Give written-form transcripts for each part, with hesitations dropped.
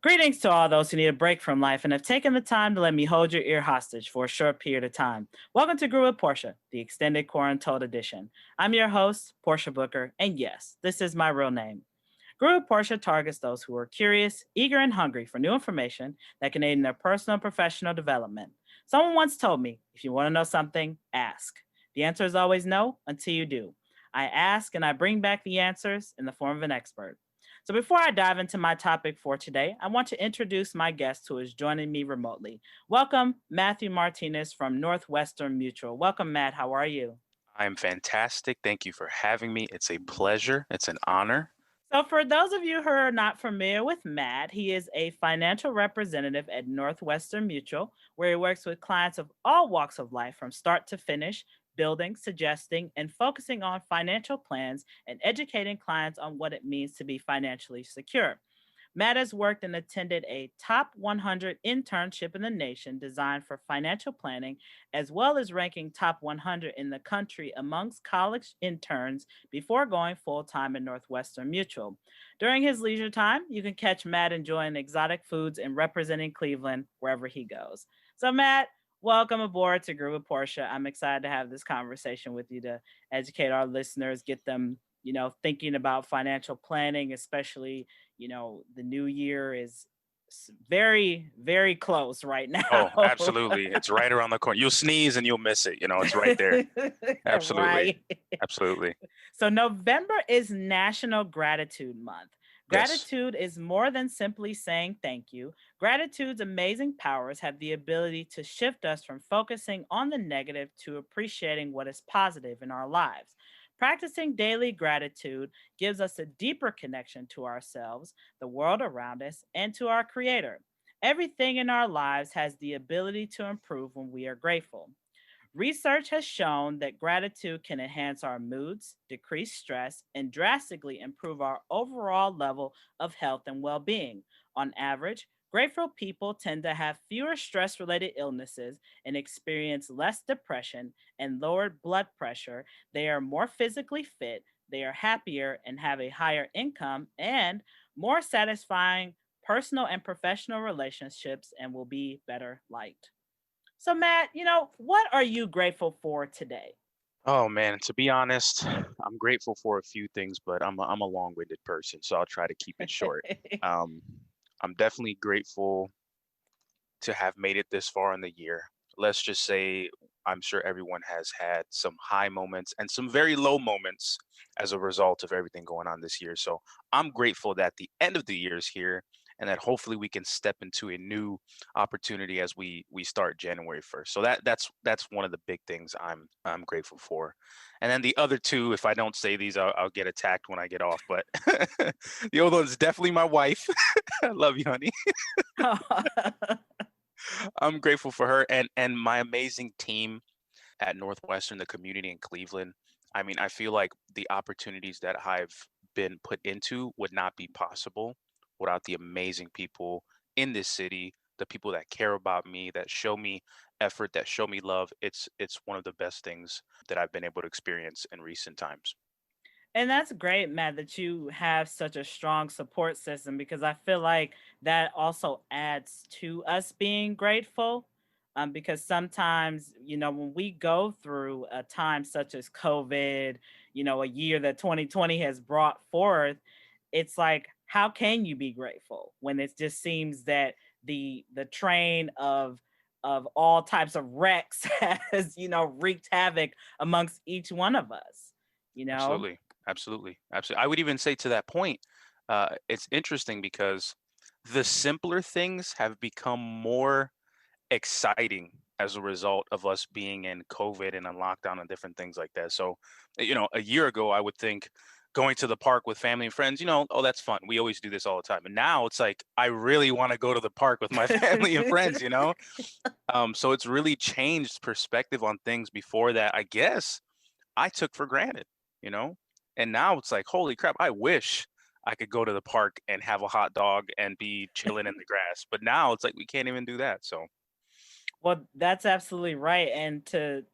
Greetings to all those who need a break from life and have taken the time to let me hold your ear hostage for a short period of time. Welcome to Grew with Portia, the extended QuaranTOLD edition. I'm your host, Portia Booker, and yes, this is my real name. Grew with Portia targets those who are curious, eager, and hungry for new information that can aid in their personal and professional development. Someone once told me, if you want to know something, ask. The answer is always no until you do. I ask and I bring back the answers in the form of an expert. So before I dive into my topic for today, I want to introduce my guest who is joining me remotely. Welcome, Matthew Martinez from Northwestern Mutual. Welcome, Matt. How are you? I'm fantastic. Thank you for having me. It's a pleasure. It's an honor. So, for those of you who are not familiar with Matt, he is a financial representative at Northwestern Mutual, where he works with clients of all walks of life from start to finish, building, suggesting, and focusing on financial plans and educating clients on what it means to be financially secure. Matt has worked and attended a top 100 internship in the nation designed for financial planning, as well as ranking top 100 in the country amongst college interns before going full time at Northwestern Mutual. During his leisure time, you can catch Matt enjoying exotic foods and representing Cleveland wherever he goes. So, Matt, welcome aboard to Groove with Portia. I'm excited to have this conversation with you to educate our listeners, get them, thinking about financial planning, especially the new year is very, very close right Oh, now. absolutely. It's right around the corner. You'll sneeze and you'll miss it. It's right there. Absolutely. Right. Absolutely. So, November is National Gratitude Month. Yes. Gratitude is more than simply saying thank you. Gratitude's amazing powers have the ability to shift us from focusing on the negative to appreciating what is positive in our lives. Practicing daily gratitude gives us a deeper connection to ourselves, the world around us, and to our Creator. Everything in our lives has the ability to improve when we are grateful. Research has shown that gratitude can enhance our moods, decrease stress, and drastically improve our overall level of health and well being. On average, grateful people tend to have fewer stress related illnesses and experience less depression and lowered blood pressure. They are more physically fit, they are happier and have a higher income and more satisfying personal and professional relationships and will be better liked. So, Matt, what are you grateful for today? Oh man, to be honest, I'm grateful for a few things, but I'm a long-winded person, so I'll try to keep it short. Um, I'm definitely grateful to have made it this far in the year. Let's just say I'm sure everyone has had some high moments and some very low moments as a result of everything going on this year. So I'm grateful that the end of the year is here and that hopefully we can step into a new opportunity as we start January 1st. So that's one of the big things I'm grateful for. And then the other two, if I don't say these, I'll get attacked when I get off. But the other one's definitely my wife. I love you, honey. I'm grateful for her and my amazing team at Northwestern, the community in Cleveland. I mean, I feel like the opportunities that I've been put into would not be possible without the amazing people in this city, the people that care about me, that show me effort, that show me love. It's one of the best things that I've been able to experience in recent times. And that's great, Matt, that you have such a strong support system because I feel like that also adds to us being grateful. Because sometimes, when we go through a time such as COVID, a year that 2020 has brought forth, it's like, how can you be grateful when it just seems that the train of all types of wrecks has, wreaked havoc amongst each one of us, you know? Absolutely. Absolutely. Absolutely. I would even say to that point, it's interesting because the simpler things have become more exciting as a result of us being in COVID and on lockdown and different things like that. So, a year ago, I would think going to the park with family and friends, oh, that's fun. We always do this all the time. And now it's like, I really want to go to the park with my family and friends. So it's really changed perspective on things before that, I guess I took for granted, you know? And now it's like, holy crap, I wish I could go to the park and have a hot dog and be chilling in the grass. But now it's like we can't even do that. So Well, that's absolutely right. And to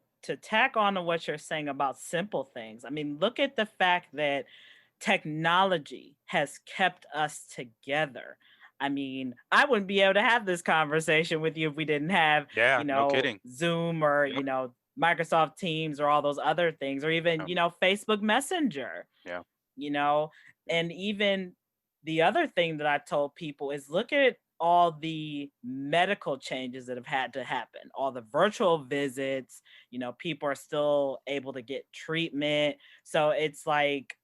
tack on to what you're saying about simple things, I mean, look at the fact that technology has kept us together. I mean, I wouldn't be able to have this conversation with you if we didn't have, Yeah, no kidding. Zoom or, Yep. Microsoft Teams or all those other things, or even, Um, Facebook Messenger, yeah. you know, Yeah. and even the other thing that I told people is look at all the medical changes that have had to happen, all the virtual visits, people are still able to get treatment. So it's like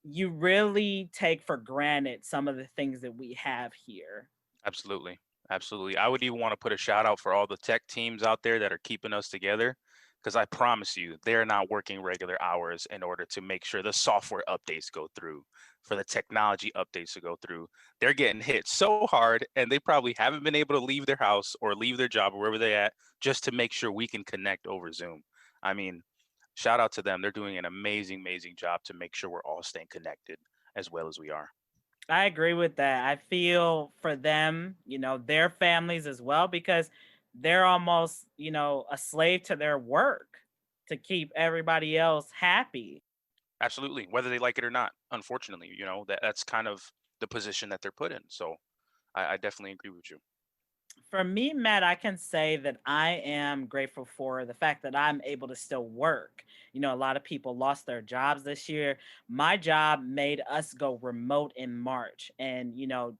you really take for granted some of the things that we have here. Absolutely. Absolutely. I would even want to put a shout out for all the tech teams out there that are keeping us together. Because I promise you, they're not working regular hours in order to make sure the software updates go through, for the technology updates to go through. They're getting hit so hard, and they probably haven't been able to leave their house or leave their job or wherever they're at just to make sure we can connect over Zoom. I mean, shout out to them. They're doing an amazing, amazing job to make sure we're all staying connected as well as we are. I agree with that. I feel for them, their families as well, because they're almost, a slave to their work to keep everybody else happy. Absolutely, whether they like it or not. Unfortunately, that's kind of the position that they're put in. So I definitely agree with you. For me, Matt, I can say that I am grateful for the fact that I'm able to still work. A lot of people lost their jobs this year. My job made us go remote in March. And,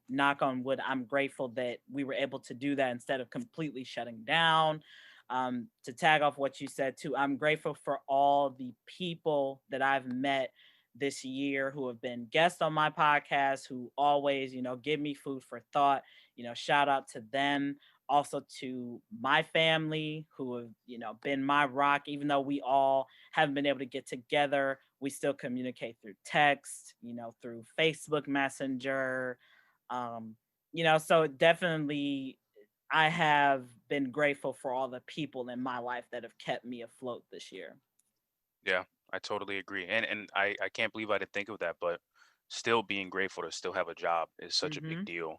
knock on wood, I'm grateful that we were able to do that instead of completely shutting down. To tag off what you said too, I'm grateful for all the people that I've met this year who have been guests on my podcast, who always, give me food for thought. Shout out to them, also to my family who have, been my rock. Even though we all haven't been able to get together, we still communicate through text, through Facebook Messenger. Um, so definitely I have been grateful for all the people in my life that have kept me afloat this year. Yeah, I totally agree. And I can't believe I didn't think of that, but still being grateful to still have a job is such a big Hmm. deal.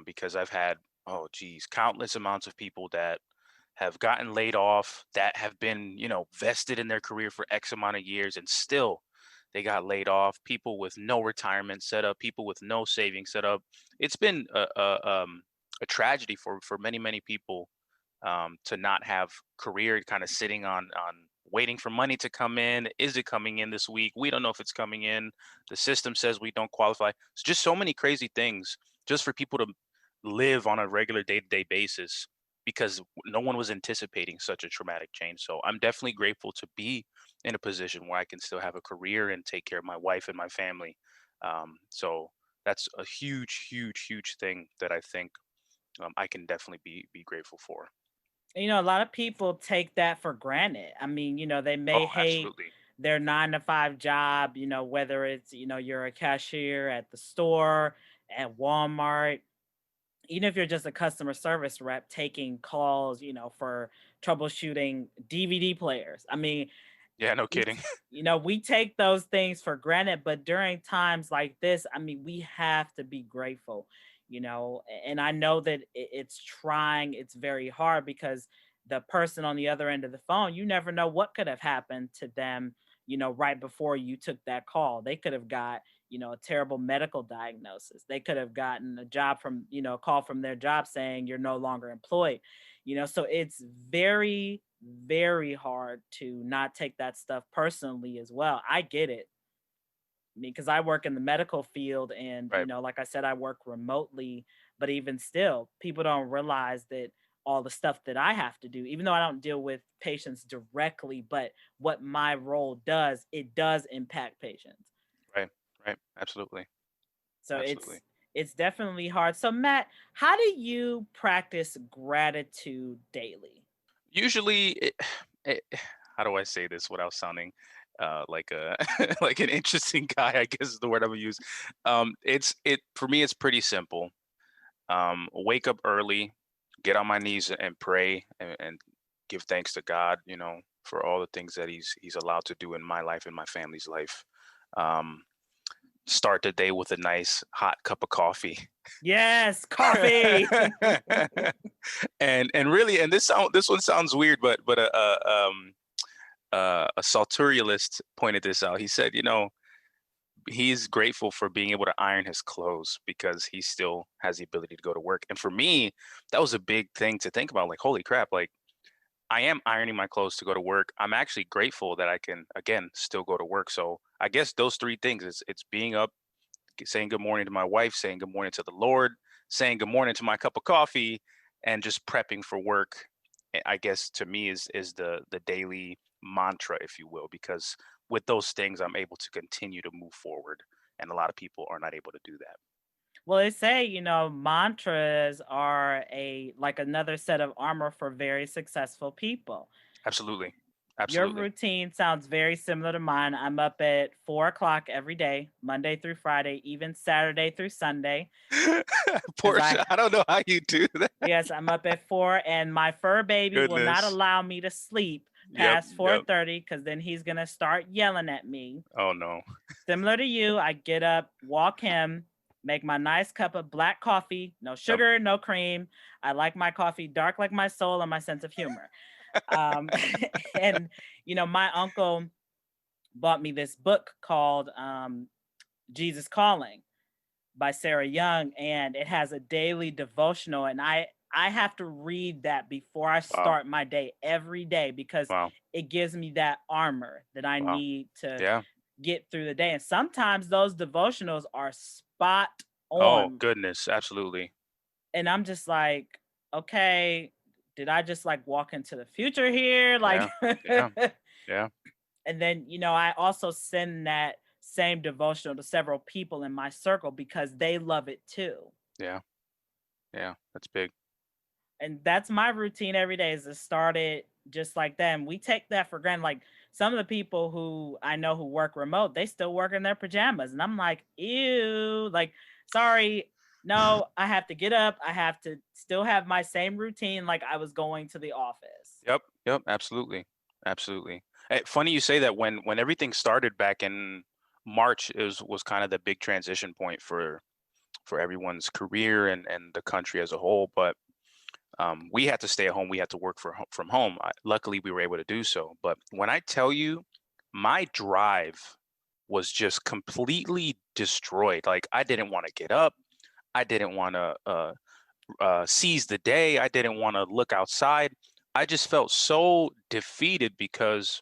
Because I've had, oh geez, countless amounts of people that have gotten laid off, that have been, vested in their career for X amount of years, and still they got laid off. People with no retirement set up, people with no savings set up. It's been a tragedy for many, many people, to not have career kind of sitting on waiting for money to come in. Is it coming in this week? We don't know if it's coming in. The system says we don't qualify. It's just so many crazy things just for people to live on a regular day-to-day basis, because no one was anticipating such a traumatic change. So I'm definitely grateful to be in a position where I can still have a career and take care of my wife and my family. So that's a huge, huge, huge thing that I think, I can definitely be grateful for. A lot of people take that for granted. I mean, they may Oh, hate absolutely. their 9 to 5 job, whether it's, you're a cashier at the store, at Walmart, even if you're just a customer service rep taking calls, for troubleshooting DVD players. I mean, Yeah, no we kidding. we take those things for granted, but during times like this, I mean, we have to be grateful. And I know that it's trying, it's very hard, because the person on the other end of the phone, you never know what could have happened to them, right before you took that call. They could have got, a terrible medical diagnosis. They could have gotten a job from, a call from their job saying you're no longer employed. So it's very, very hard to not take that stuff personally as well. I get it. I mean, because I work in the medical field and, Right. like I said, I work remotely, but even still, people don't realize that all the stuff that I have to do, even though I don't deal with patients directly, but what my role does, it does impact patients. Right. Right. Absolutely. So Absolutely. it's definitely hard. So Matt, how do you practice gratitude daily? Usually, it, how do I say this without sounding like a like an interesting guy? I guess is the word I'm gonna use. It for me. It's pretty simple. Wake up early, get on my knees and pray, and give thanks to God. For all the things that He's allowed to do in my life and my family's life. Um, Start the day with a nice hot cup of coffee. Yes, coffee. And really, and this one sounds weird, but a sartorialist pointed this out. He said, he's grateful for being able to iron his clothes because he still has the ability to go to work. And for me, that was a big thing to think about. Like, holy crap, like I am ironing my clothes to go to work. I'm actually grateful that I can, again, still go to work. So I guess those three things, it's being up, saying good morning to my wife, saying good morning to the Lord, saying good morning to my cup of coffee, and just prepping for work. I guess to me is the daily mantra, if you will, because with those things I'm able to continue to move forward, and a lot of people are not able to do that. Well, they say, mantras are a like another set of armor for very successful people. Absolutely, Your absolutely. routine sounds very similar to mine. I'm up at 4 o'clock every day, Monday through Friday, even Saturday through Sunday. Because Portia, I don't know how you do that. yes, I'm up at 4, and my fur baby will not Goodness. allow me to sleep Yep, past yep. 4:30 because then he's gonna start yelling at me. Oh no. Similar to you, I get up, walk him, make my nice cup of black coffee, no Yep. sugar, no cream. I like my coffee dark like my soul and my sense of humor. Um, and my uncle bought me this book called Jesus Calling by Sarah Young, and it has a daily devotional, and I have to read that before I Wow. start my day every day because Wow. it gives me that armor that I Wow. need to Yeah. get through the day. And sometimes those devotionals are spot Oh on. goodness, absolutely. And I'm just like, okay, did I just like walk into the future here? Like, Yeah. Yeah. Yeah. and then, I also send that same devotional to several people in my circle because they love it too. Yeah. Yeah. That's big. And that's my routine every day is to start it just like that. And we take that for granted. Like some of the people who I know who work remote, they still work in their pajamas. And I'm like, ew, like, sorry, no, I have to get up. I have to still have my same routine like I was going to the office. Yep. Yep. Absolutely. Absolutely. Funny you say that. When everything started back in March, was kind of the big transition point for everyone's career and the country as a whole. But we had to stay at home. We had to work from home. Luckily, we were able to do so. But when I tell you, my drive was just completely destroyed. Like I didn't want to get up. I didn't want to seize the day. I didn't want to look outside. I just felt so defeated because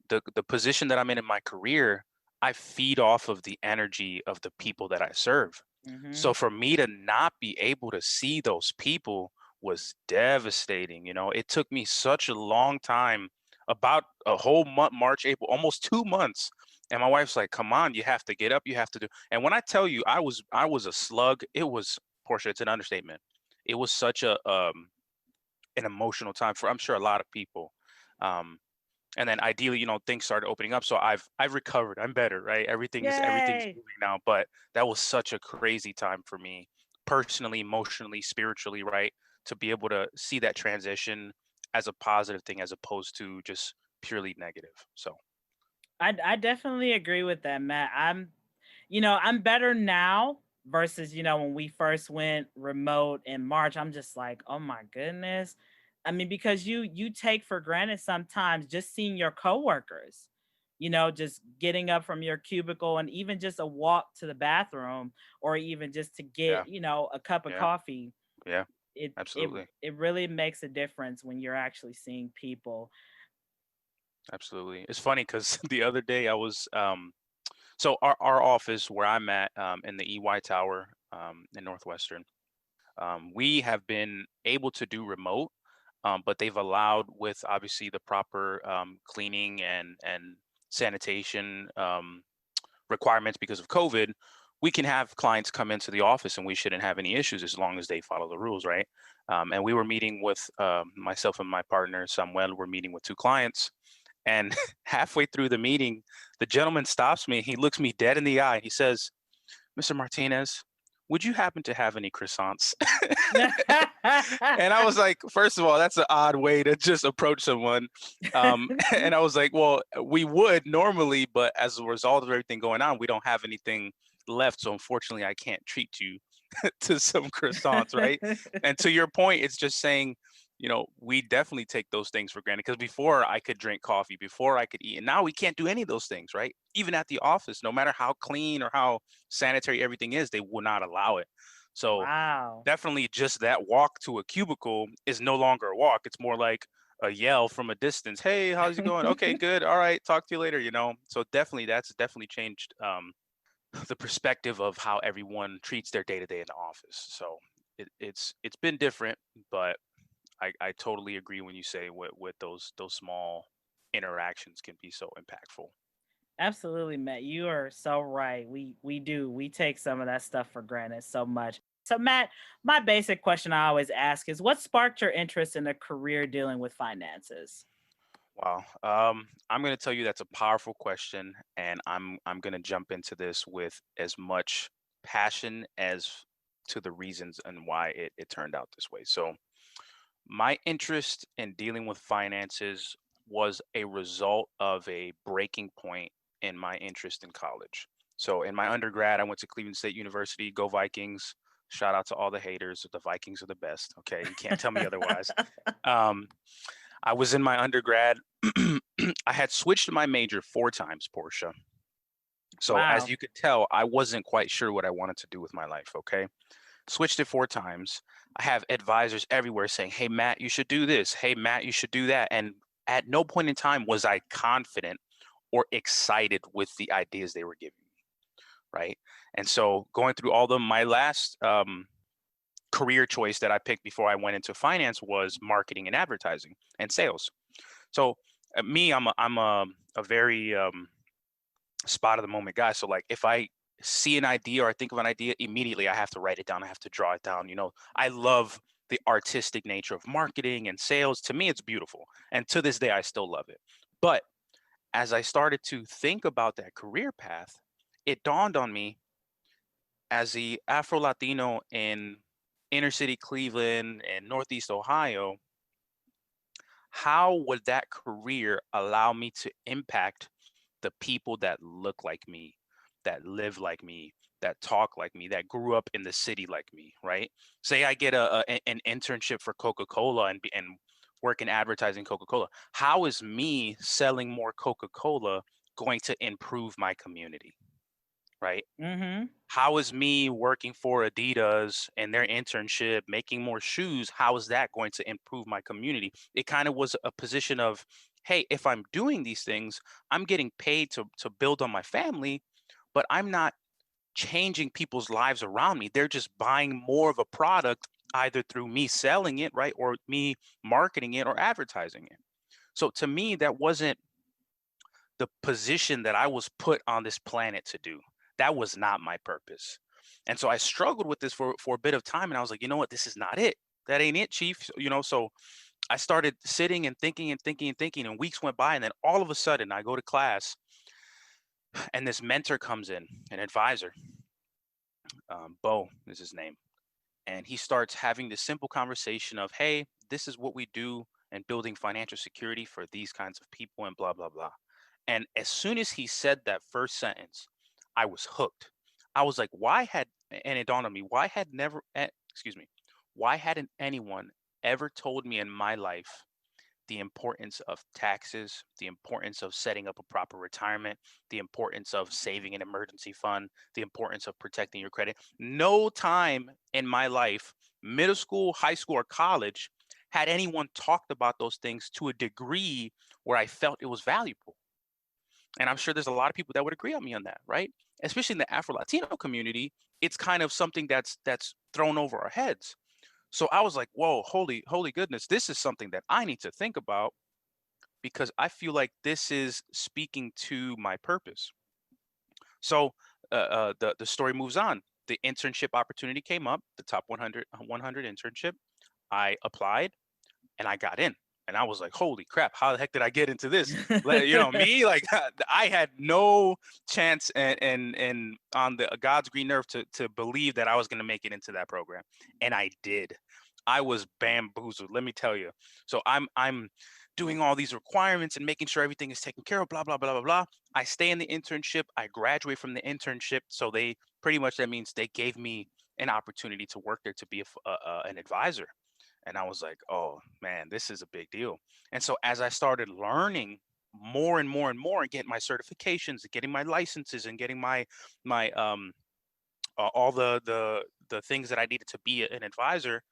the position that I'm in my career, I feed off of the energy of the people that I serve. So Hmm. for me to not be able to see those people was devastating. It took me such a long time, about a whole month, March, April, almost 2 months. And my wife's like, come on, you have to get up, you have to do. And when I tell you I was a slug, it was, Portia, it's an understatement. It was such an emotional time for, I'm sure, a lot of people. Um, and then ideally, things started opening up, so I've recovered. I'm better, right? Everything's Yay. moving now, but that was such a crazy time for me, personally, emotionally, spiritually, right? To be able to see that transition as a positive thing as opposed to just purely negative. So I definitely agree with that, Matt. I'm better now versus, when we first went remote in March. I'm just like, oh my goodness. I mean, because you take for granted sometimes just seeing your coworkers, just getting up from your cubicle and even just a walk to the bathroom or even just to yeah, get, a cup of yeah, coffee. yeah, It it absolutely, it really makes a difference when you're actually seeing people. absolutely. It's funny because the other day I was so our office where I'm at, in the EY Tower, in Northwestern. We have been able to do remote, but they've allowed, with obviously the proper cleaning and sanitation requirements because of COVID, we can have clients come into the office and we shouldn't have any issues as long as they follow the rules, right? And we were meeting with, myself and my partner Samuel. We're meeting with two clients, and halfway through the meeting, the gentleman stops me. He looks me dead in the eye. He says, "Mr. Martinez, would you happen to have any croissants?" And I was like, first of all, that's an odd way to just approach someone. And I was like, well, we would normally, but as a result of everything going on, we don't have anything left. So unfortunately, I can't treat you to some croissants, right? And to your point, it's just saying we definitely take those things for granted because before I could drink coffee, before I could eat, and now we can't do any of those things, right? Even at the office, no matter how clean or how sanitary everything is, they will not allow it. So Wow. definitely just that walk to a cubicle is no longer a walk. It's more like a yell from a distance. Hey, how's it going? Okay, good. All right, talk to you later. So definitely that's definitely changed the perspective of how everyone treats their day to day in the office. So it's been different, but I totally agree when you say with those small interactions can be so impactful. Absolutely, Matt. You are so right. We take some of that stuff for granted so much. So, Matt, my basic question I always ask is, what sparked your interest in a career dealing with finances? Wow. I'm going to tell you that's a powerful question, and I'm going to jump into this with as much passion as to the reasons and why it turned out this way. So, my interest in dealing with finances was a result of a breaking point in my interest in college. So, in my undergrad, I went to Cleveland State University. Go Vikings! Shout out to all the haters. The Vikings are the best. Okay, you can't tell me otherwise. Um, I was in my undergrad. I had switched my major 4 times, Portia. So as Wow. you could tell, I wasn't quite sure what I wanted to do with my life. Okay. Switched it 4 times. I have advisors everywhere saying, hey, Matt, you should do this. Hey, Matt, you should do that. And at no point in time was I confident or excited with the ideas they were giving me. Right. And so going through all of them, my last career choice that I picked before I went into finance was marketing and advertising and sales. So me, I'm a very spot of the moment guy. So like if I see an idea or I think of an idea, immediately I have to write it down. I have to draw it down. I love the artistic nature of marketing and sales. To me, it's beautiful. And to this day, I still love it. But as I started to think about that career path, it dawned on me as the Afro Latino in inner city Cleveland and Northeast Ohio, how would that career allow me to impact the people that look like me, that live like me, that talk like me, that grew up in the city like me, right? Say I get an internship for Coca-Cola and work in advertising Coca-Cola. How is me selling more Coca-Cola going to improve my community, right? Mm-hmm. How is me working for Adidas and their internship, making more shoes, how is that going to improve my community? It kind of was a position of, hey, if I'm doing these things, I'm getting paid to build on my family, but I'm not changing people's lives around me. They're just buying more of a product either through me selling it, right, or me marketing it or advertising it. So to me, that wasn't the position that I was put on this planet to do. That was not my purpose. And so I struggled with this for a bit of time. And I was like, you know what? This is not it. That ain't it, chief. So I started sitting and thinking and thinking and thinking, and weeks went by. And then all of a sudden, I go to class, and this mentor comes in, an advisor, Bo is his name. And he starts having this simple conversation of, hey, this is what we do in building financial security for these kinds of people, and blah, blah, blah. And as soon as he said that first sentence, I was hooked. I was like, and it dawned on me, excuse me, why hadn't anyone ever told me in my life the importance of taxes, the importance of setting up a proper retirement, the importance of saving an emergency fund, the importance of protecting your credit? No time in my life, middle school, high school, or college, had anyone talked about those things to a degree where I felt it was valuable. And I'm sure there's a lot of people that would agree on me on that, right? Especially in the Afro Latino community, it's kind of something that's thrown over our heads. So I was like, whoa, holy goodness, this is something that I need to think about because I feel like this is speaking to my purpose. So the story moves on. The internship opportunity came up, the top 100 internship. I applied and I got in. And I was like, holy crap, how the heck did I get into this? Me, like I had no chance and on the God's green earth to believe that I was going to make it into that program. And I did. I was bamboozled, let me tell you. So I'm doing all these requirements and making sure everything is taken care of, blah, blah, blah, blah, blah. I stay in the internship. I graduate from the internship. So they pretty much, that means they gave me an opportunity to work there to be an advisor. And I was like, oh man, this is a big deal. And so as I started learning more and more and more and getting my certifications and getting my licenses and getting my all the things that I needed to be an advisor,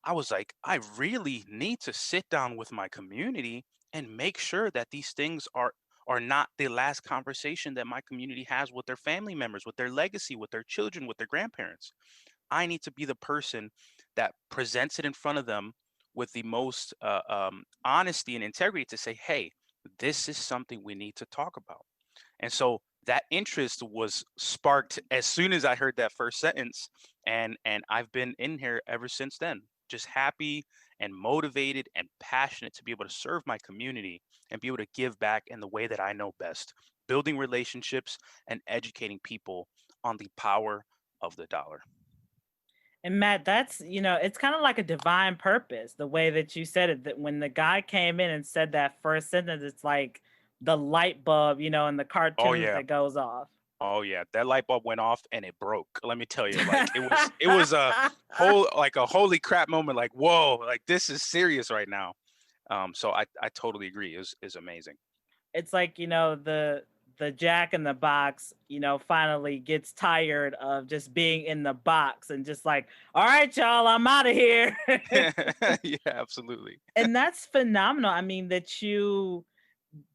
I was like, I really need to sit down with my community and make sure that these things are not the last conversation that my community has with their family members, with their legacy, with their children, with their grandparents. I need to be the person that presents it in front of them with the most honesty and integrity to say, hey, this is something we need to talk about. And so that interest was sparked as soon as I heard that first sentence, and I've been in here ever since then, just happy and motivated and passionate to be able to serve my community and be able to give back in the way that I know best, building relationships and educating people on the power of the dollar. And Matt, that's, it's kind of like a divine purpose, the way that you said it, that when the guy came in and said that first sentence, it's like the light bulb, in the Oh cartoons yeah. that goes off. Oh yeah, that light bulb went off and it broke. Let me tell you, like it was a a holy crap moment. Like whoa, like this is serious right now. So I totally agree. Is amazing. It's like, the Jack in the Box, finally gets tired of just being in the box and just like, all right, y'all, I'm out of here. Yeah, absolutely. And that's phenomenal. I mean,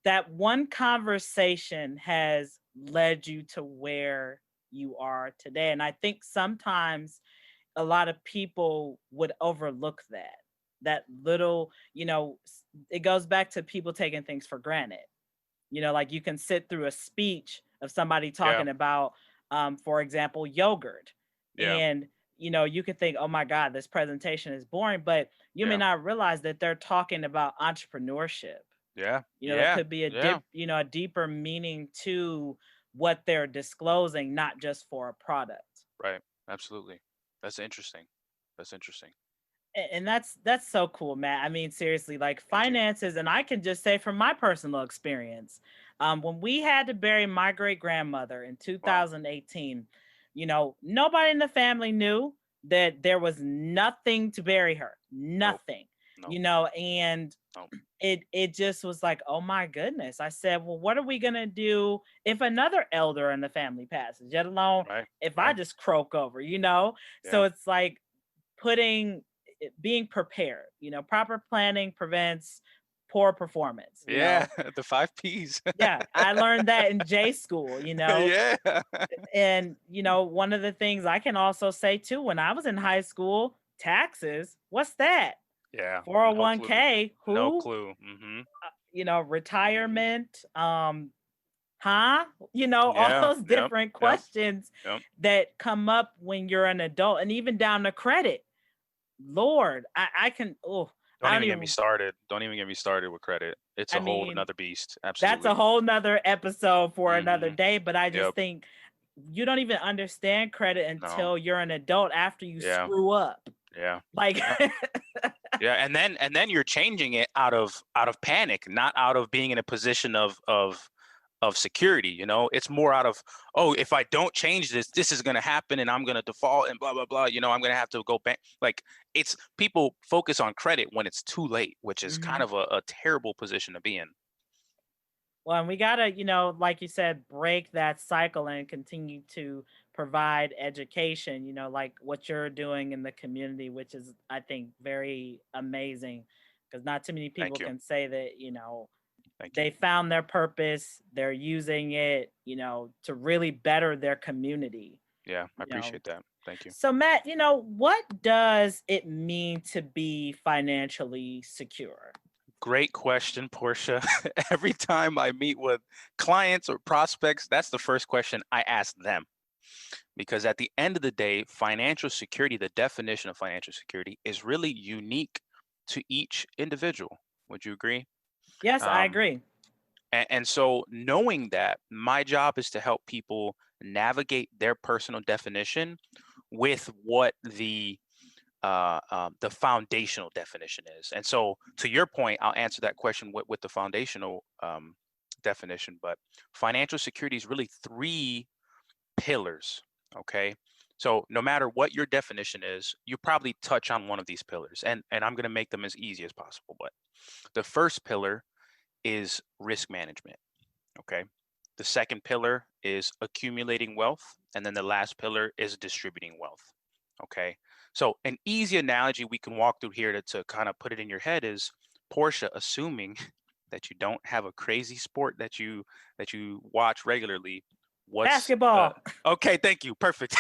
that one conversation has led you to where you are today. And I think sometimes a lot of people would overlook that little, it goes back to people taking things for granted. Like you can sit through a speech of somebody Yeah, talking about, for example, yogurt. yeah, And, you could think, oh my God, this presentation is boring, but you may yeah, not realize that they're talking about entrepreneurship. yeah, There yeah, could be yeah. a deeper meaning to what they're disclosing, not just for a product. Right. Absolutely. That's interesting. That's interesting. And that's so cool, Matt. I mean, seriously, like Thank you. finances, and I can just say from my personal experience, when we had to bury my great grandmother in Wow. 2018, nobody in the family knew that there was nothing to bury her, Nope. nothing, Nope. and Nope. it just was like, oh my goodness. I said, well, what are we gonna do if another elder in the family passes, let alone Right. if I Right. just croak over? So Yeah. it's like putting being prepared. Proper planning prevents poor performance. Yeah. The five P's. Yeah, I learned that in J school. Yeah. And one of the things I can also say too, when I was in high school, taxes, what's that? Yeah. No clue. 401k, No who? clue. Mm-hmm. Mm-hmm. Retirement, huh? All Yeah. those Yep. different Yep. questions Yep. that come up when you're an adult, and even down to credit. Lord, I can, oh, Don't I don't even get me even, started. Don't even get me started with credit. It's I a whole mean, another beast. that's a Absolutely. whole nother episode for another Mm-hmm. day, but I just Yep. think you don't even understand credit No. until you're an adult after you Yeah. screw up. Yeah. Like, Yeah. Yeah. And then you're changing it out of panic, not out of being in a position of security. It's more out of, oh, if I don't change this is going to happen and I'm going to default and blah blah blah. I'm going to have to go back. Like, it's people focus on credit when it's too late, which is kind mhm. of a terrible position to be in. Well, and we gotta, like you said, break that cycle and continue to provide education, like what you're doing in the community, which is, I think, very amazing. Because not too many people Thank you. can say that, Thank you. they found their purpose, they're using it, to really better their community, Yeah, I you know. appreciate that. Thank you. So, Matt, what does it mean to be financially secure? Great question, Portia. Every time I meet with clients or prospects, that's the first question I ask them. Because at the end of the day, financial security, the definition of financial security is really unique to each individual. Would you agree? Yes, I Um, agree. and so knowing that, my job is to help people navigate their personal definition with what the foundational definition is. And so, to your point, I'll answer that question with the foundational definition. But financial security is really three pillars. Okay. So no matter what your definition is, you probably touch on one of these pillars. And I'm going to make them as easy as possible. But the first pillar is risk management. Okay. The second pillar is accumulating wealth. And then the last pillar is distributing wealth. Okay. So an easy analogy we can walk through here to kind of put it in your head is Portia, assuming that you don't have a crazy sport that you watch regularly. What's Basketball. okay, thank you. Perfect.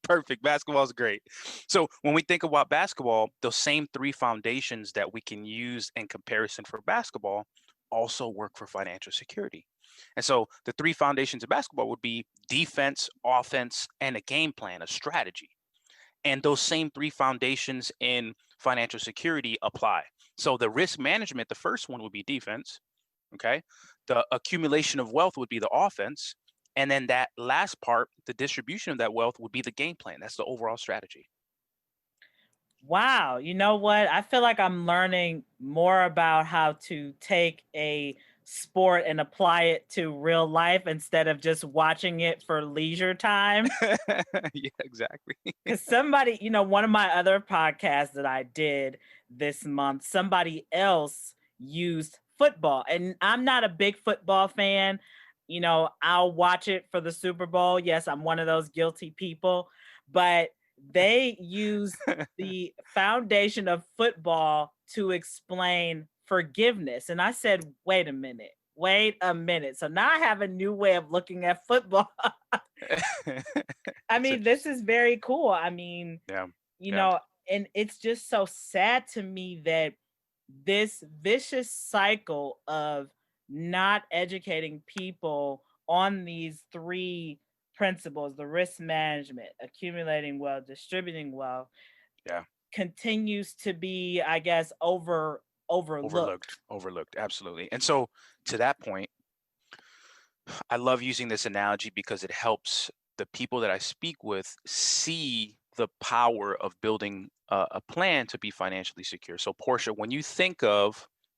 Perfect. Basketball is great. So when we think about basketball, those same three foundations that we can use in comparison for basketball also work for financial security. And so the three foundations of basketball would be defense, offense, and a game plan, a strategy. And those same three foundations in financial security apply. So the risk management, the first one would be defense. Okay. The accumulation of wealth would be the offense. And then that last part, the distribution of that wealth would be the game plan. That's the overall strategy. Wow, you know what? I feel like I'm learning more about how to take a sport and apply it to real life instead of just watching it for leisure time. Yeah, exactly. Because somebody, one of my other podcasts that I did this month, somebody else used football. And I'm not a big football fan. I'll watch it for the Super Bowl. Yes, I'm one of those guilty people. But they use the foundation of football to explain forgiveness. And I said, wait a minute. Wait a minute. So now I have a new way of looking at football. I That's mean, this interesting. is very cool. I mean, Yeah. you Yeah. know, and it's just so sad to me that this vicious cycle of not educating people on these three principles, the risk management, accumulating wealth, distributing wealth, Yeah. continues to be, I guess, overlooked. Overlooked. Absolutely. And so to that point, I love using this analogy because it helps the people that I speak with see the power of building a plan to be financially secure. So, Portia, when you think a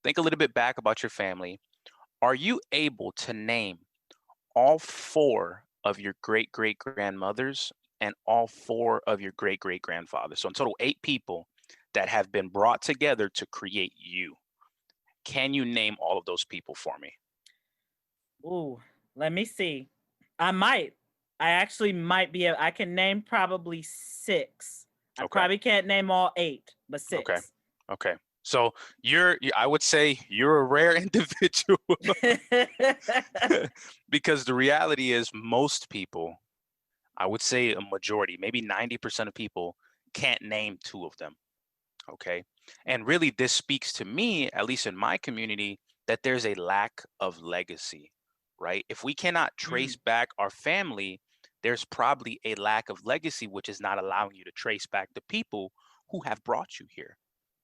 little bit back about your family, are you able to name all four of your great great grandmothers and all four of your great great grandfathers? So, in total, eight people that have been brought together to create you. Can you name all of those people for me? Ooh, let me see. I might. I actually might be. I can name probably six. I Okay. probably can't name all eight, but Okay. six. Okay. So I would say you're a rare individual because the reality is most people, I would say a majority, maybe 90% of people can't name two of them. Okay. And really, this speaks to me, at least in my community, that there's a lack of legacy, right? If we cannot trace Mm, back our family, there's probably a lack of legacy, which is not allowing you to trace back the people who have brought you here.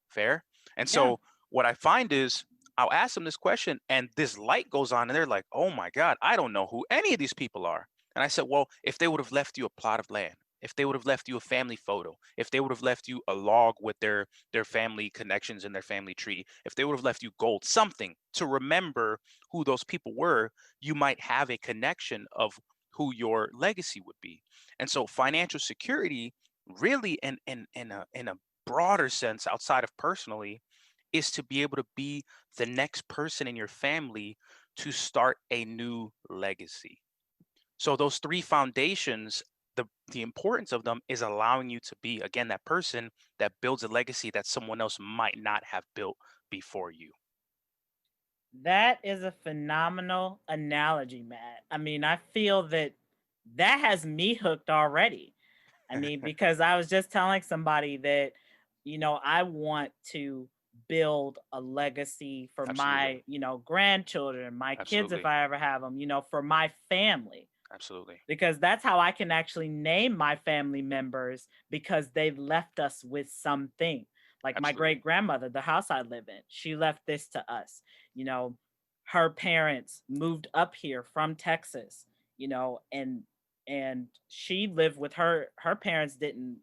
Fair? And yeah. so what I find is I'll ask them this question and this light goes on and they're like, oh my God, I don't know who any of these people are. And I said, well, if they would have left you a plot of land, if they would have left you a family photo, if they would have left you a log with their family connections in their family tree, if they would have left you gold, something to remember who those people were, you might have a connection of who your legacy would be. And so financial security really in a broader sense outside of personally is to be able to be the next person in your family to start a new legacy. So those three foundations, the importance of them is allowing you to be again that person that builds a legacy that someone else might not have built before you. That is a phenomenal analogy, Matt. I mean, I feel that that has me hooked already. I mean, because I was just telling somebody that, I want to build a legacy for Absolutely. my, grandchildren, my kids, if Absolutely. I ever have them, for my family, Absolutely. because that's how I can actually name my family members because they left us with something. Like my Absolutely. great grandmother, the house I live in, she left this to us. You know, her parents moved up here from Texas, and she lived with her parents didn't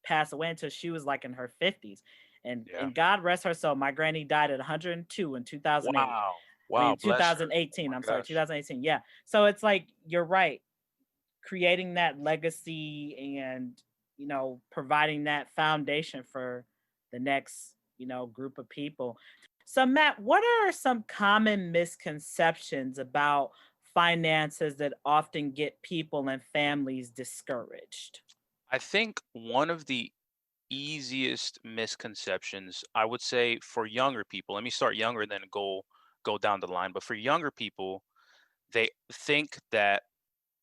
pass away until she was like in her 50s. And Yeah. and God rest her soul, my granny died at 102 in 2008. Wow. I Wow. mean Bless her. Oh 2018, my I'm sorry, gosh. 2018. Yeah. So it's like you're right, creating that legacy and, providing that foundation for the next, group of people. So, Matt, what are some common misconceptions about finances that often get people and families discouraged? I think one of the easiest misconceptions, I would say for younger people, let me start younger and then go down the line. But for younger people, they think that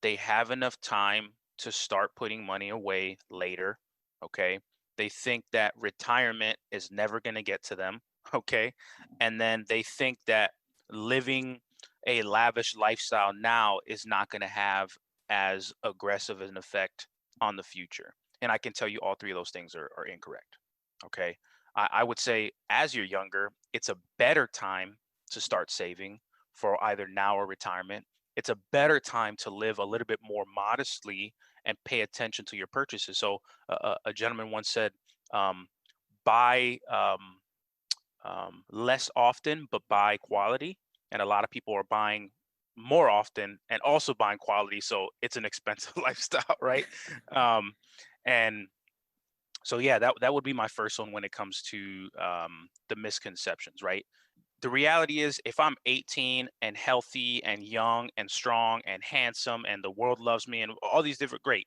they have enough time to start putting money away later. Okay. They think that retirement is never going to get to them. Okay. And then they think that living a lavish lifestyle now is not going to have as aggressive an effect on the future. And I can tell you all three of those things are incorrect. Okay. I would say as you're younger, it's a better time to start saving for either now or retirement. It's a better time to live a little bit more modestly and pay attention to your purchases. So a gentleman once said, um, buy less often, but buy quality. And a lot of people are buying more often and also buying quality. So it's an expensive lifestyle, right? Um, and so yeah, that would be my first one when it comes to the misconceptions, right? The reality is if I'm 18 and healthy and young and strong and handsome and the world loves me and all these different great,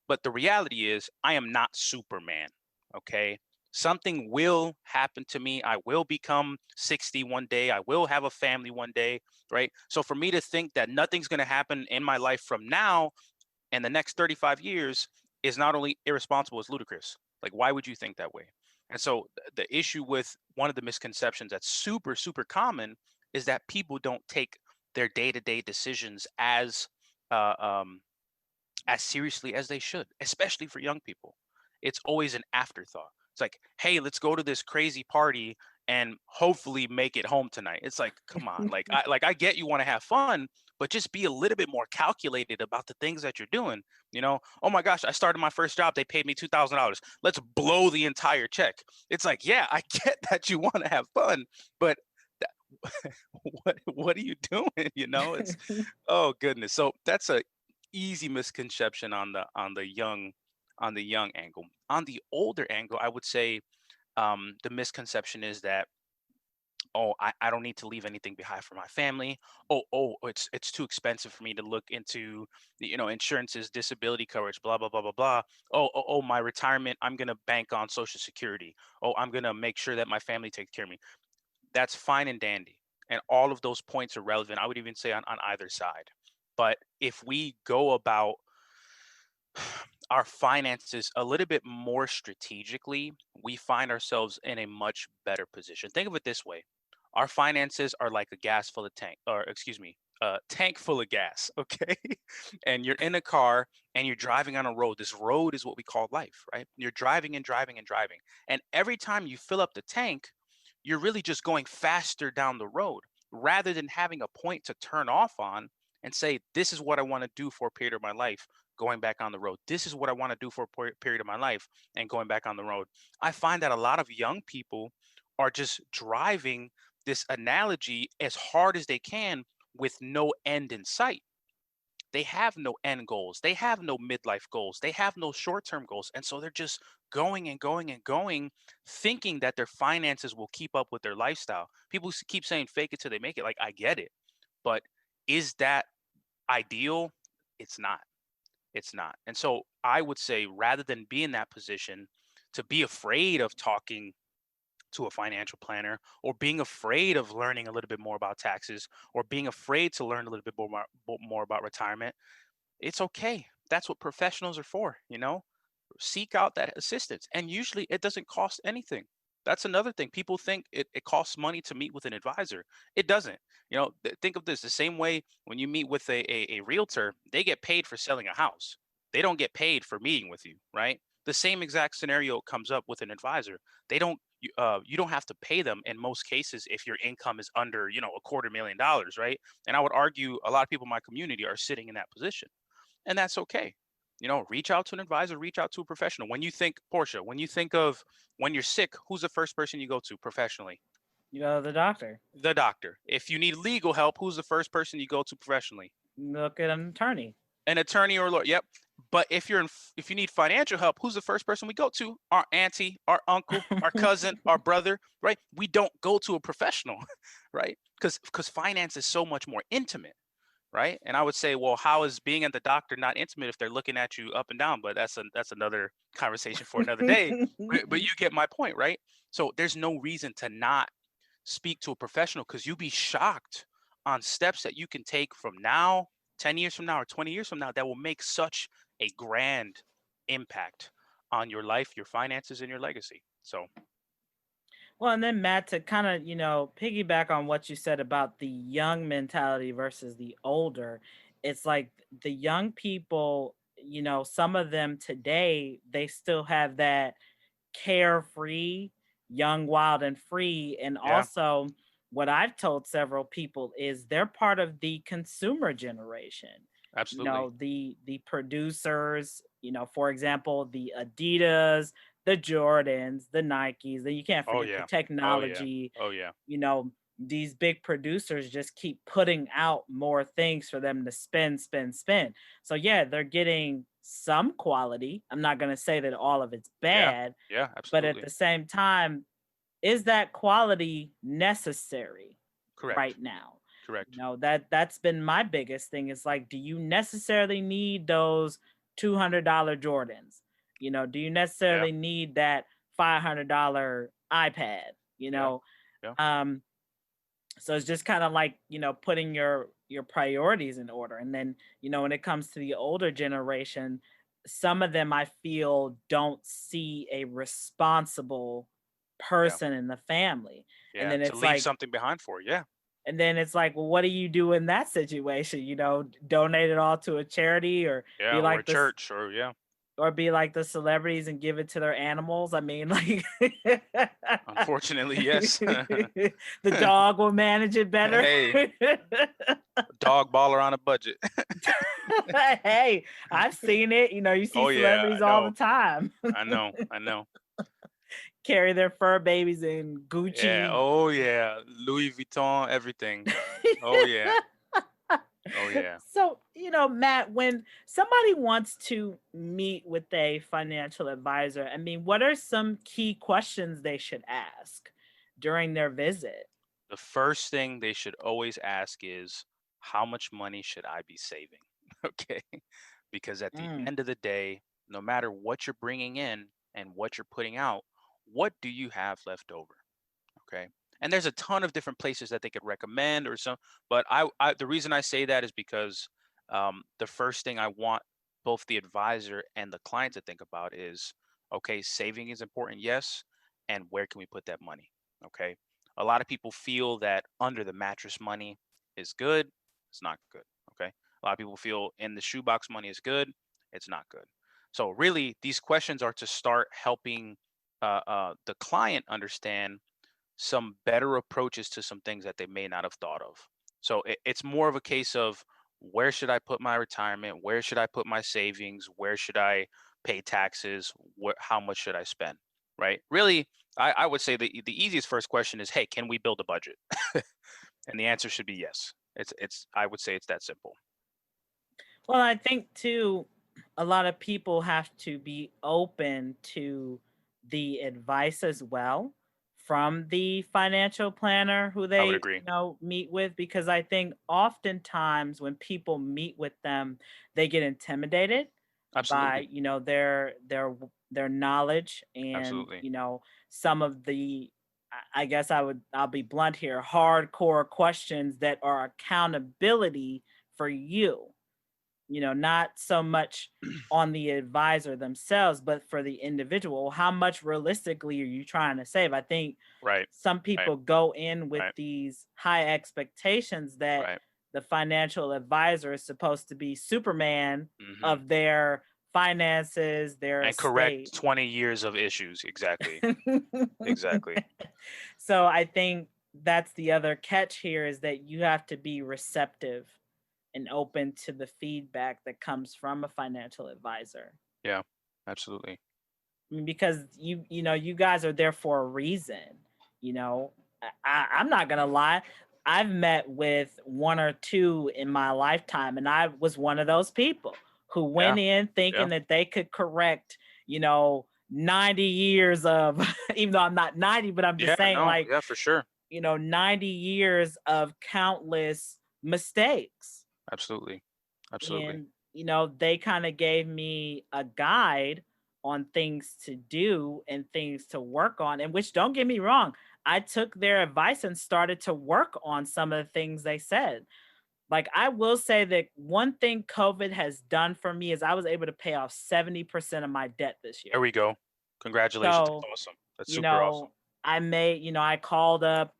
but the reality is I am not Superman. Okay, something will happen to me. I will become 60 one day. I will have a family one day, right? So for me to think that nothing's going to happen in my life from now and the next 35 years is not only irresponsible, it's ludicrous. Like, why would you think that way? And so the issue with one of the misconceptions that's super, super common is that people don't take their day-to-day decisions uh, um, as seriously as they should, especially for young people. It's always an afterthought. It's like, hey, let's go to this crazy party and hopefully make it home tonight. It's like, come on, like I get you want to have fun, but just be a little bit more calculated about the things that you're doing. Oh my gosh, I started my first job, they paid me $2,000. Let's blow the entire check. It's like, yeah, I get that you want to have fun, but what are you doing? It's oh goodness. So that's a easy misconception on the young angle. On the older angle, I would say the misconception is that, oh, I don't need to leave anything behind for my family. It's too expensive for me to look into insurances, disability coverage, blah blah blah blah blah. My retirement, I'm gonna bank on Social Security. Oh, I'm gonna make sure that my family takes care of me. That's fine and dandy. And all of those points are relevant. I would even say on either side. But if we go about our finances a little bit more strategically, we find ourselves in a much better position. Think of it this way. Our finances are like a gas full of tank, or excuse me, a tank full of gas, okay? And you're in a car and you're driving on a road. This road is what we call life, right? You're driving and driving and driving. And every time you fill up the tank, you're really just going faster down the road rather than having a point to turn off on and say, this is what I want to do for a period of my life, going back on the road. This is what I want to do for a period of my life and going back on the road. I find that a lot of young people are just driving this analogy as hard as they can with no end in sight. They have no end goals. They have no midlife goals. They have no short-term goals. And so they're just going and going and going, thinking that their finances will keep up with their lifestyle. People keep saying fake it till they make it. Like, I get it. But is that ideal? It's not. It's not. And so I would say rather than be in that position to be afraid of talking to a financial planner or being afraid of learning a little bit more about taxes or being afraid to learn a little bit more about retirement, it's okay. That's what professionals are for. Seek out that assistance. And usually it doesn't cost anything. That's another thing. People think it costs money to meet with an advisor. It doesn't. Think of this the same way when you meet with a realtor, they get paid for selling a house. They don't get paid for meeting with you, right? The same exact scenario comes up with an advisor. You don't have to pay them in most cases if your income is under, $250,000, right? And I would argue a lot of people in my community are sitting in that position, and that's okay. Reach out to an advisor, reach out to a professional. When you think, Portia, when you think of when you're sick, who's the first person you go to professionally? The doctor. The doctor. If you need legal help, who's the first person you go to professionally? Look at an attorney. An attorney or a lawyer. Yep. But if you need financial help, who's the first person we go to? Our auntie, our uncle, our cousin, our brother, right? We don't go to a professional, right? Because finance is so much more intimate, right? And I would say, well, how is being at the doctor not intimate if they're looking at you up and down? But that's another conversation for another day. But you get my point, right? So there's no reason to not speak to a professional, because you'll be shocked on steps that you can take from now, 10 years from now, or 20 years from now, that will make such a grand impact on your life, your finances, and your legacy. So, Well, and then Matt, to kind of, piggyback on what you said about the young mentality versus the older, it's like the young people, some of them today, they still have that carefree, young, wild, and free. And yeah, also, what I've told several people is they're part of the consumer generation. absolutely. The producers, for example, the Adidas, the Jordans, the Nikes, then you can't Oh forget the yeah. Oh yeah. technology. Oh yeah. you know these big producers just keep putting out more things for them to spend. So yeah, they're getting some quality. I'm not going to say that all of it's Yeah. bad, Yeah. but at Absolutely. the same time, is that quality necessary Correct. right now? Correct. That's been my biggest thing. It's like, do you necessarily need those $200 Jordans? Do you Yeah. necessarily need that $500 iPad? you Yeah. know Yeah. um so it's just kind of like, putting your priorities in order. And then, when it comes to the older generation, some of them I feel don't see a responsible Yeah. person in the family. And Yeah. then To it's leave like, something behind for. Yeah. well, what do you do in that situation? Donate it all to a charity, or Yeah. be Or a like this, church. Or yeah. or be like the celebrities and give it to their animals. I mean, like, Unfortunately, yes. the dog will manage it better. Hey, dog baller on a budget. Hey, I've seen it. You see Oh yeah, celebrities I all the know. time I know. I know. carry their fur babies in Yeah. Gucci. Oh yeah. Louis Vuitton, everything. Oh yeah. Oh yeah. So, Matt, when somebody wants to meet with a financial advisor, I mean, what are some key questions they should ask during their visit? The first thing they should always ask is, how much money should I be saving? Okay. Because at the Mm, end of the day, no matter what you're bringing in and what you're putting out, what do you have left over? Okay. And there's a ton of different places that they could recommend or some, but the reason I say that is because the first thing I want both the advisor and the client to think about is, okay, saving is important, yes, and where can we put that money? Okay. A lot of people feel that under the mattress money is good. It's not good. Okay. A lot of people feel in the shoebox money is good. It's not good. So really, these questions are to start helping the client understand some better approaches to some things that they may not have thought of. So it's more of a case of, where should I put my retirement? Where should I put my savings? Where should I pay taxes? How much should I spend? Right? Really, I would say the easiest first question is, hey, can we build a budget? And the answer should be yes. It's I would say it's that simple. well, I think too, a lot of people have to be open to the advice as well from the financial planner who I would they, agree. meet with, because I think oftentimes when people meet with them, they get intimidated by, Absolutely. their knowledge, and, Absolutely. some of the, I guess I'll be blunt here, hardcore questions that are accountability for you, not so much on the advisor themselves, but for the individual. How much realistically are you trying to save? I think Right. some Right. people go in with Right. these high expectations that Right. the financial advisor is supposed to be Superman Hmm. of their finances, their And estate. correct 20 years of issues. Exactly. Exactly. So I think that's the other catch here, is that you have to be receptive and open to the feedback that comes from a financial advisor. Yeah. Absolutely. I mean, because you guys are there for a reason. You know, I'm not gonna lie. I've met with one or two in my lifetime, and I was one of those people who Yeah, went in yeah, thinking that they could correct, 90 years of, even though I'm not 90, but I'm just yeah. saying, No, like, yeah, for sure. 90 years of countless mistakes. Absolutely, absolutely. And, they kind of gave me a guide on things to do and things to work on. And which, don't get me wrong, I took their advice and started to work on some of the things they said. Like, I will say that one thing COVID has done for me is I was able to pay off 70% of my debt this There year. we go. Congratulations. That's So, awesome. That's you super awesome. know, I called up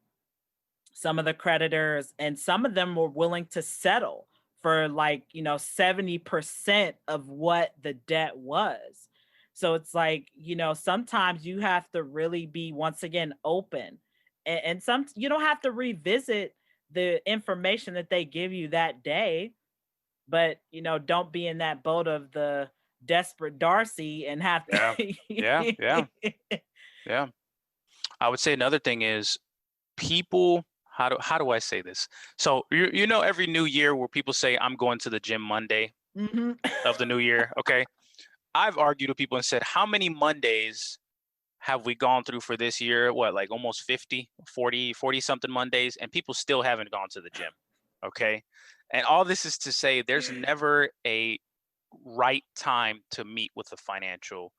some of the creditors, and some of them were willing to settle for, like, 70% of what the debt was. So it's like, sometimes you have to really be, once again, open. And some, you don't have to revisit the information that they give you that day, but don't be in that boat of the desperate Darcy and have Yeah, yeah, yeah, to. yeah. I would say another thing is people. How do I say this? So every new year where people say I'm going to the gym Monday Mhm. of the new year. Okay, I've argued with people and said, how many Mondays have we gone through for this year? What, like almost 50, 40 something Mondays, and people still haven't gone to the gym. Okay. And all this is to say there's never a right time to meet with a financial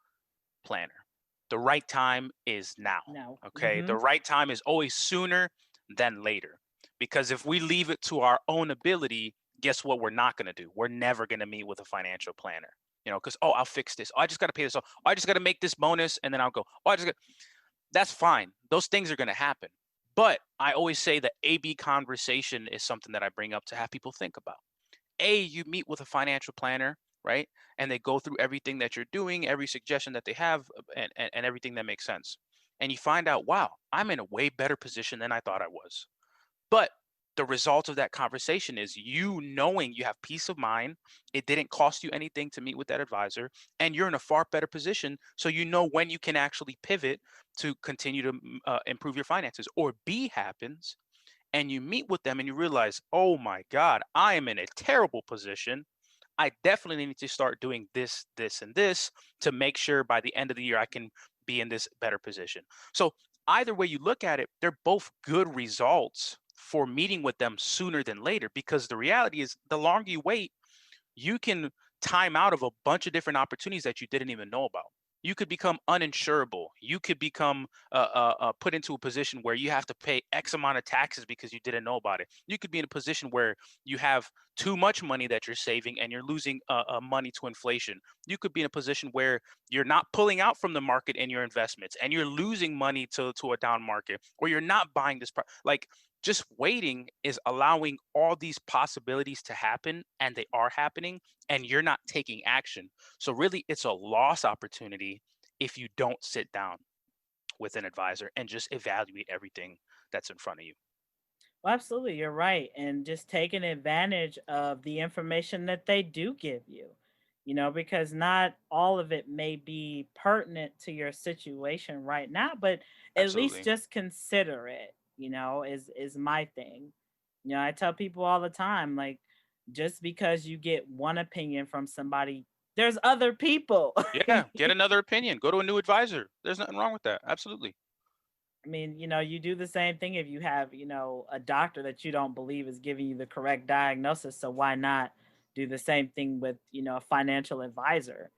planner. The right time is now. No. Okay. The Mhm. right time is always sooner than later. Because if we leave it to our own ability, guess what we're not going to do? We're never going to meet with a financial planner. Because, oh, I'll fix this. Oh, I just got to pay this off. Oh, I just got to make this bonus. And then I'll go, oh, I just got, that's fine. Those things are going to happen. But I always say the AB conversation is something that I bring up to have people think about. You meet with a financial planner, right? And they go through everything that you're doing, every suggestion that they have, and everything that makes sense. And you find out, wow, I'm in a way better position than I thought I was. But the result of that conversation is you knowing you have peace of mind. It didn't cost you anything to meet with that advisor, and you're in a far better position. So you know when you can actually pivot to continue to improve your finances. Or B happens, and you meet with them and you realize, oh my God, I am in a terrible position. I definitely need to start doing this, this, and this to make sure by the end of the year I can be in this better position. So, either way you look at it, they're both good results for meeting with them sooner than later, because the reality is the longer you wait, you can time out of a bunch of different opportunities that you didn't even know about. You could become uninsurable. You could become put into a position where you have to pay X amount of taxes because you didn't know about it. You could be in a position where you have too much money that you're saving and you're losing money to inflation. You could be in a position where you're not pulling out from the market in your investments and you're losing money to a down market, or you're not buying this. Like, just waiting is allowing all these possibilities to happen, and they are happening, and you're not taking action. So really it's a loss opportunity if you don't sit down with an advisor and just evaluate everything that's in front of you. Well, absolutely, you're right. And just taking advantage of the information that they do give you, because not all of it may be pertinent to your situation right now, but at least Absolutely. just consider it, is my thing. I tell people all the time, like, just because you get one opinion from somebody, there's other people. Yeah, get another opinion, go to a new advisor. There's nothing wrong with that. Absolutely. I mean, you do the same thing if you have, a doctor that you don't believe is giving you the correct diagnosis. So why not do the same thing with, a financial advisor,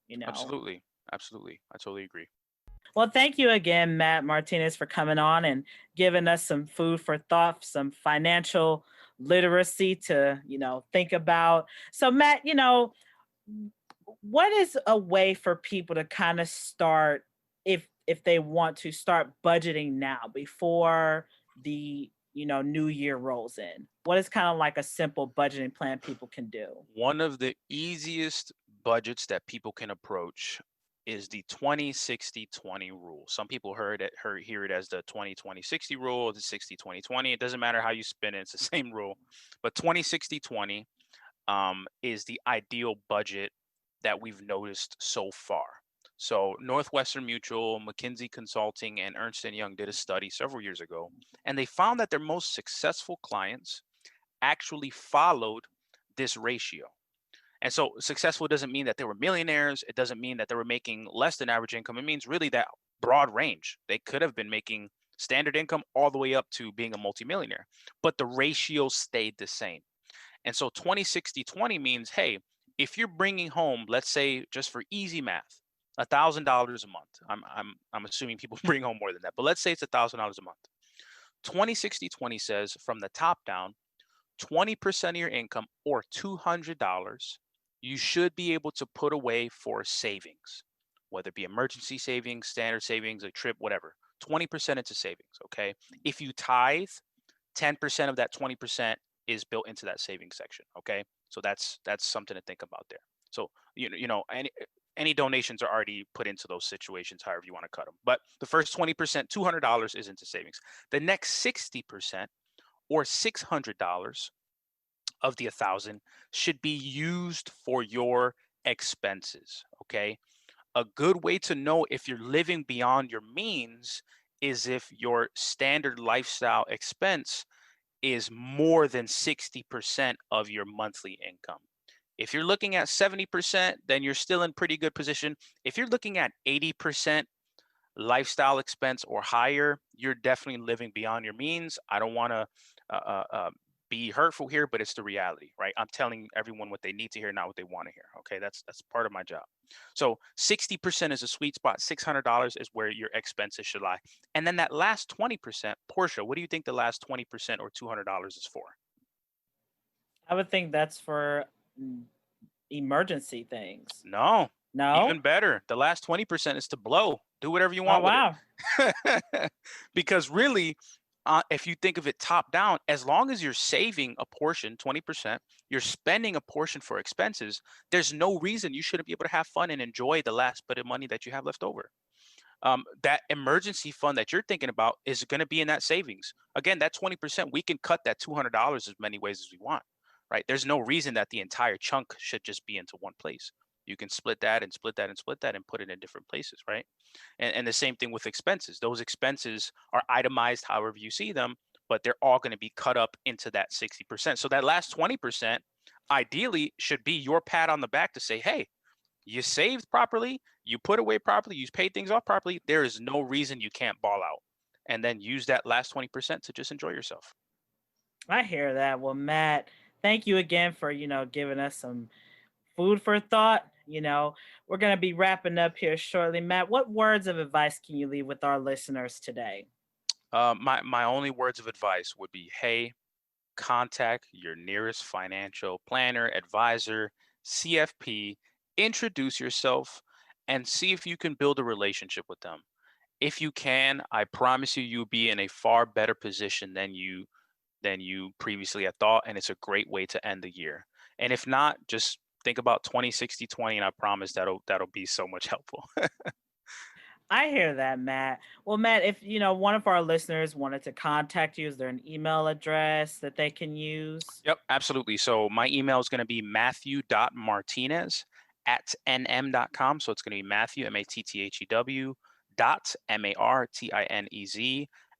you know? Absolutely. Absolutely. I totally agree. Well, thank you again, Matt Martinez, for coming on and giving us some food for thought, some financial literacy to, think about. So, Matt, what is a way for people to kind of start, if they want to start budgeting now before the new year rolls in? What is kind of like a simple budgeting plan people can do? One of the easiest budgets that people can approach is the 20-60-20 rule. Some people hear it as the 20-20-60 rule, the 60-20-20. It doesn't matter how you spin it, it's the same rule. But 20-60-20 is the ideal budget that we've noticed so far. So Northwestern Mutual, McKinsey Consulting, and Ernst & Young did a study several years ago, and they found that their most successful clients actually followed this ratio. And so successful doesn't mean that they were millionaires. It doesn't mean that they were making less than average income. It means really that broad range. They could have been making standard income all the way up to being a multimillionaire, but the ratio stayed the same. And so 20-60-20 means, hey, if you're bringing home, let's say just for easy math, $1,000 a month. I'm assuming people bring home more than that, but let's say it's $1,000 a month. 20-60-20 says from the top down, 20% of your income or $200 you should be able to put away for savings, whether it be emergency savings, standard savings, a trip, whatever. 20% into savings, okay? If you tithe, 10% of that 20% is built into that savings section, okay? So that's something to think about there. So any donations are already put into those situations, however you want to cut them. But the first 20%, $200 is into savings. The next 60% or $600 of the 1,000 should be used for your expenses, okay? A good way to know if you're living beyond your means is if your standard lifestyle expense is more than 60% of your monthly income. If you're looking at 70%, then you're still in pretty good position. If you're looking at 80% lifestyle expense or higher, you're definitely living beyond your means. I don't want to be hurtful here, but it's the reality, right? I'm telling everyone what they need to hear, not what they want to hear. Okay, that's part of my job. So 60% is a sweet spot. $600 is where your expenses should lie, and then that last 20%, Portia, what do you think the last 20% or $200 is for? I would think that's for mm, emergency things. No, No? even better. The last 20% is to blow. Do whatever you Oh, want with wow. it. Because really, if you think of it top down, as long as you're saving a portion, 20%, you're spending a portion for expenses, there's no reason you shouldn't be able to have fun and enjoy the last bit of money that you have left over. That emergency fund that you're thinking about is going to be in that savings. Again, that 20%, we can cut that $200 as many ways as we want, right? There's no reason that the entire chunk should just be into one place. You can split that and split that and split that and put it in different places, right? And the same thing with expenses. Those expenses are itemized however you see them, but they're all going to be cut up into that 60%. So that last 20% ideally should be your pat on the back to say, hey, you saved properly, you put away properly, you paid things off properly. There is no reason you can't ball out. And then use that last 20% to just enjoy yourself. I hear that. Well, Matt, thank you again for, giving us some food for thought. We're going to be wrapping up here shortly. Matt, what words of advice can you leave with our listeners today? My only words of advice would be, hey, contact your nearest financial planner, advisor, CFP, introduce yourself, and see if you can build a relationship with them. If you can, I promise you, you'll be in a far better position than you previously had thought, and it's a great way to end the year. And if not, just think about 20-60-20, and I promise that'll be so much helpful. I hear that, Matt. Well, Matt, if one of our listeners wanted to contact you, is there an email address that they can use? Yep, absolutely. So my email is going to be matthew.martinez@nm.com. So it's going to be Matthew, Matthew, .martinez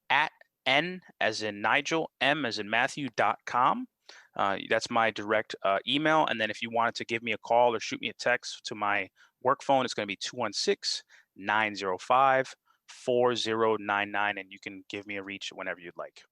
at n as in Nigel, m as in Matthew.com. That's my direct email. And then if you wanted to give me a call or shoot me a text to my work phone, it's going to be 216-905-4099. And you can give me a reach whenever you'd like.